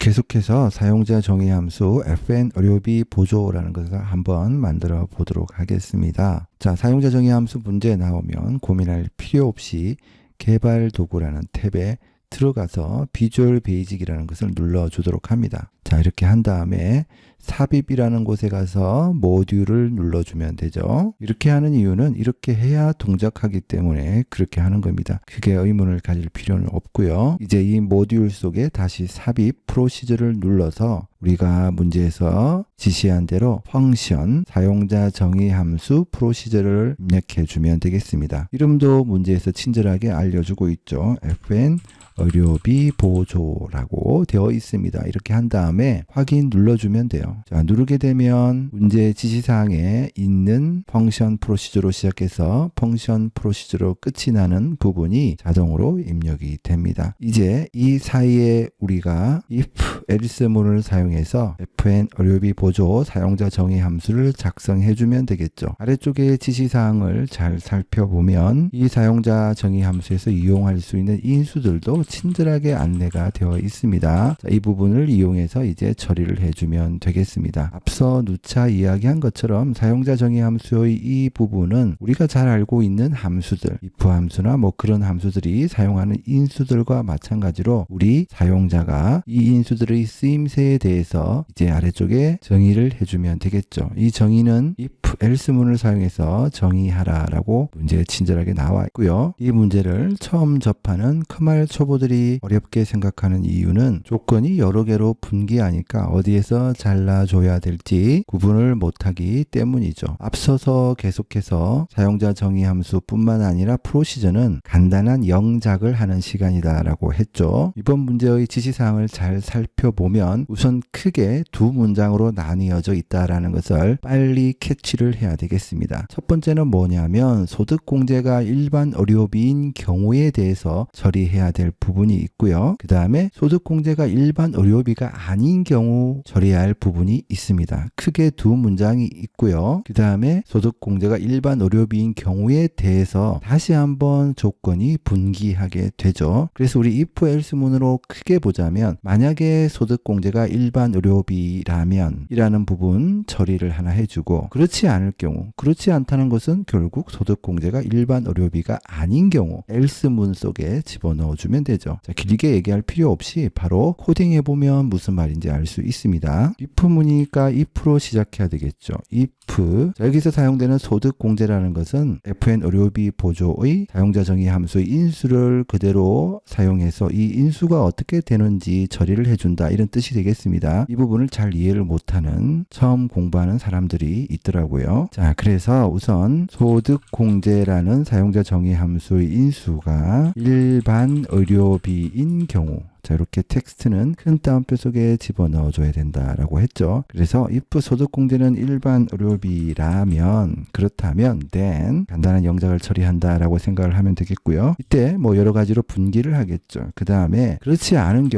계속해서 사용자 정의 함수 fn 의료비 보조라는 것을 한번 만들어 보도록 하겠습니다. 자, 사용자 정의 함수 문제 나오면 고민할 필요 없이 개발 도구라는 탭에 들어가서 비주얼 베이직이라는 것을 눌러 주도록 합니다. 자, 이렇게 한 다음에 삽입이라는 곳에 가서 모듈을 눌러주면 되죠. 이렇게 하는 이유는 이렇게 해야 동작하기 때문에 그렇게 하는 겁니다. 크게 의문을 가질 필요는 없고요. 이제 이 모듈 속에 다시 삽입 프로시저를 눌러서 우리가 문제에서 지시한 대로 펑션 사용자 정의 함수 프로시저를 입력해 주면 되겠습니다. 이름도 문제에서 친절하게 알려주고 있죠. fn 의료비 보조라고 되어 있습니다. 이렇게 한 다음에 확인 눌러주면 돼요. 자, 누르게 되면 문제 지시사항에 있는 펑션 프로시저로 시작해서 펑션 프로시저로 끝이 나는 부분이 자동으로 입력이 됩니다. 이제 이 사이에 우리가 if else문을 사용해서 fn 의료비 보조 사용자 정의 함수를 작성해 주면 되겠죠. 아래쪽에 지시사항을 잘 살펴보면 이 사용자 정의 함수에서 이용할 수 있는 인수들도 친절하게 안내가 되어 있습니다. 자, 이 부분을 이용해서 이제 처리를 해주면 되겠습니다. 앞서 누차 이야기한 것처럼 사용자 정의 함수의 이 부분은 우리가 잘 알고 있는 함수들, if 함수나 뭐 그런 함수들이 사용하는 인수들과 마찬가지로 우리 사용자가 이 인수들의 쓰임새에 대해서 이제 아래쪽에 정의를 해주면 되겠죠. 이 정의는 if else문을 사용해서 정의하라라고 문제에 친절하게 나와 있고요. 이 문제를 처음 접하는 크말 초보들이 어렵게 생각하는 이유는 조건이 여러 개로 분기하니까 어디에서 잘라줘야 될지 구분을 못하기 때문이죠. 앞서서 계속해서 사용자 정의 함수 뿐만 아니라 프로시저는 간단한 영작을 하는 시간이다라고 했죠. 이번 문제의 지시사항을 잘 살펴보면 우선 크게 두 문장으로 나뉘어져 있다라는 것을 빨리 캐치를 해야 되겠습니다. 첫 번째는 뭐냐면 소득공제가 일반 의료비인 경우에 대해서 처리해야 될 부분이 있고요. 그 다음에 소득공제가 일반 의료비가 아닌 경우 처리해야 할 부분이 있습니다. 크게 두 문장이 있고요. 그 다음에 소득공제가 일반 의료비인 경우에 대해서 다시 한번 조건이 분기하게 되죠. 그래서 우리 if else문으로 크게 보자면 만약에 소득공제가 일반 의료비라면 이라는 부분 처리를 하나 해주고 그렇지 않을 경우 그렇지 않다는 것은 결국 소득공제가 일반 의료비가 아닌 경우 else문 속에 집어넣어주면 되죠. 자, 길게 얘기할 필요 없이 바로 코딩해보면 무슨 말인지 알 수 있습니다. if문이니까 if로 시작해야 되겠죠. if 자, 여기서 사용되는 소득공제라는 것은 fn 의료비 보조의 사용자 정의 함수의 인수를 그대로 사용해서 이 인수가 어떻게 되는지 처리를 해준다 이런 뜻이 되겠습니다. 이 부분을 잘 이해를 못하는 처음 공부하는 사람들이 있더라고요. 자, 그래서 우선 소득공제라는 사용자 정의 함수의 인수가 일반 의료비인 경우 자, 이렇게 텍스트는 큰 따옴표 속에 집어넣어 줘야 된다라고 했죠. 그래서 if 소득공제는 일반 의료비라면 그렇다면 then 간단한 영작을 처리한다라고 생각을 하면 되겠고요. 이때 뭐 여러 가지로 분기를 하겠죠. 그 다음에 그렇지 않은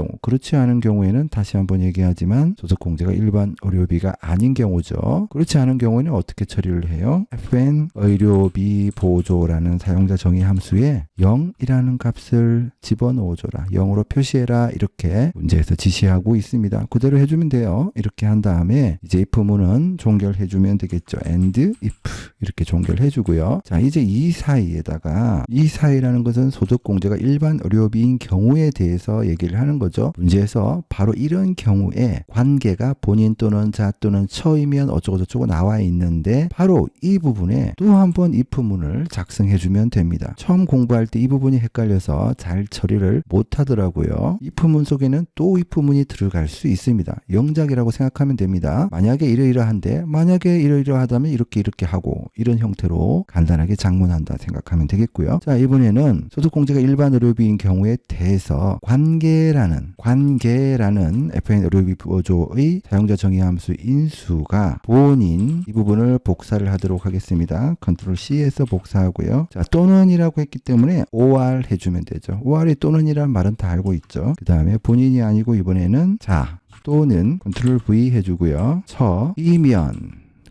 경우에는 다시 한번 얘기하지만 소득공제가 일반 의료비가 아닌 경우죠. 그렇지 않은 경우에는 어떻게 처리를 해요? fn 의료비 보조라는 사용자 정의 함수에 0이라는 값을 집어넣어 줘라. 0으로 표시해라. 이렇게 문제에서 지시하고 있습니다. 그대로 해주면 돼요. 이렇게 한 다음에 이제 if문은 종결해주면 되겠죠. and if 이렇게 종결해주고요. 자, 이제 이 사이에다가 이 사이라는 것은 소득공제가 일반 의료비인 경우에 대해서 얘기를 하는 거죠. 문제에서 바로 이런 경우에 관계가 본인 또는 자 또는 처이면 어쩌고저쩌고 나와 있는데 바로 이 부분에 또 한 번 if문을 작성해주면 됩니다. 처음 공부할 때 이 부분이 헷갈려서 잘 처리를 못하더라고요. if문 속에는 또 if문이 들어갈 수 있습니다. 영작이라고 생각하면 됩니다. 만약에 이러이러한데 만약에 이러이러하다면 이렇게 하고 이런 형태로 간단하게 작문한다 생각하면 되겠고요. 자, 이번에는 소득공제가 일반 의료비인 경우에 대해서 관계라는 fn 의료비 보조의 사용자 정의 함수 인수가 본인 이 부분을 복사를 하도록 하겠습니다. 컨트롤 C에서 복사하고요. 자, 또는이라고 했기 때문에 or 해주면 되죠. or이 또는이란 말은 다 알고 있죠. 그 다음에 본인이 아니고 이번에는 자 또는 컨트롤 V 해주고요. 처이면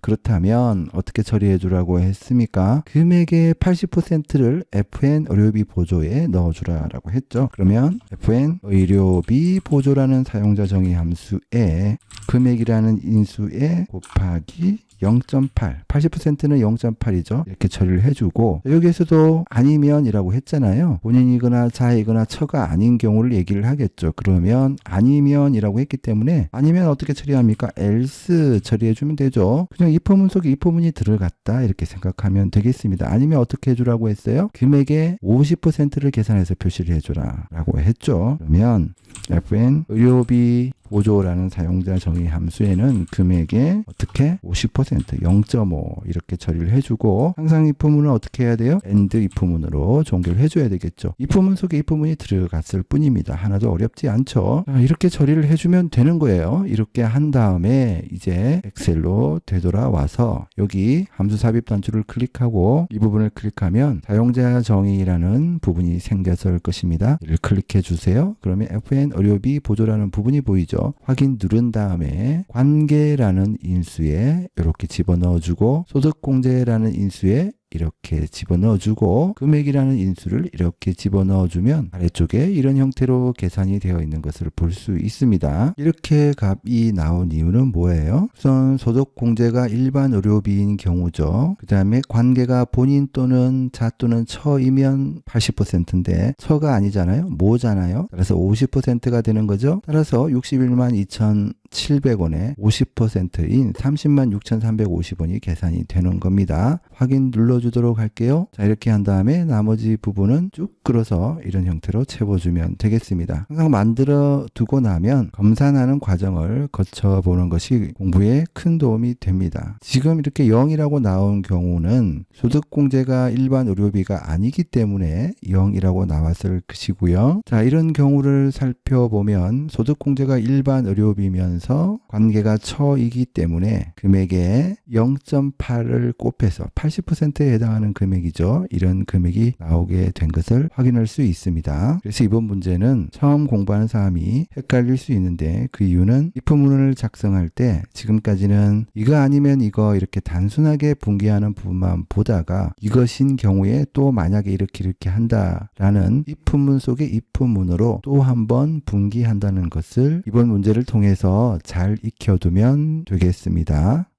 그렇다면 어떻게 처리해 주라고 했습니까? 금액의 80%를 FN 의료비 보조에 넣어주라라고 했죠. 그러면 FN 의료비 보조라는 사용자 정의 함수에 금액이라는 인수에 곱하기 0.8, 80%는 0.8이죠. 이렇게 처리를 해주고, 여기에서도 아니면이라고 했잖아요. 본인이거나 자이거나 처가 아닌 경우를 얘기를 하겠죠. 그러면 아니면이라고 했기 때문에 아니면 어떻게 처리합니까? else 처리해주면 되죠. 그냥 if문 속에 if문이 들어갔다 이렇게 생각하면 되겠습니다. 아니면 어떻게 해주라고 했어요? 금액의 50%를 계산해서 표시를 해줘라 라고 했죠. 그러면 FN 의료비 보조라는 사용자 정의 함수에는 금액의 어떻게 50% 0.5 이렇게 처리를 해주고, 항상 if문은 어떻게 해야 돼요? and if문으로 종결을 해줘야 되겠죠. if문 속에 if문이 들어갔을 뿐입니다. 하나도 어렵지 않죠. 자, 이렇게 처리를 해주면 되는 거예요. 이렇게 한 다음에 이제 엑셀로 되돌아와서 여기 함수 삽입 단추를 클릭하고 이 부분을 클릭하면 사용자 정의라는 부분이 생겼을 것입니다. 이를 클릭해 주세요. 그러면 FN 의료비 보조라는 부분이 보이죠. 확인 누른 다음에 관계라는 인수에 이렇게 집어넣어 주고, 소득공제라는 인수에 이렇게 집어넣어주고, 금액이라는 인수를 이렇게 집어넣어주면 아래쪽에 이런 형태로 계산이 되어 있는 것을 볼 수 있습니다. 이렇게 값이 나온 이유는 뭐예요? 우선 소득공제가 일반 의료비인 경우죠. 그 다음에 관계가 본인 또는 자 또는 처이면 80%인데 처가 아니잖아요. 모잖아요. 따라서 50%가 되는 거죠. 따라서 61만 2,700원에 50%인 30만 6,350원이 계산이 되는 겁니다. 확인 눌러주도록 할게요. 자, 이렇게 한 다음에 나머지 부분은 쭉 끌어서 이런 형태로 채워주면 되겠습니다. 항상 만들어 두고 나면 검산하는 과정을 거쳐보는 것이 공부에 큰 도움이 됩니다. 지금 이렇게 0이라고 나온 경우는 소득공제가 일반 의료비가 아니기 때문에 0이라고 나왔을 것이고요. 자, 이런 경우를 살펴보면 소득공제가 일반 의료비면서 관계가 처이기 때문에 금액에 0.8을 곱해서 80%에 해당하는 금액이죠. 이런 금액이 나오게 된 것을 확인할 수 있습니다. 그래서 이번 문제는 처음 공부하는 사람이 헷갈릴 수 있는데, 그 이유는 if문을 작성할 때 지금까지는 이거 아니면 이거 이렇게 단순하게 분기하는 부분만 보다가 이것인 경우에 또 만약에 이렇게 한다라는 if문 속의 if문으로 또 한번 분기한다는 것을 이번 문제를 통해서 잘 익혀두면 되겠습니다.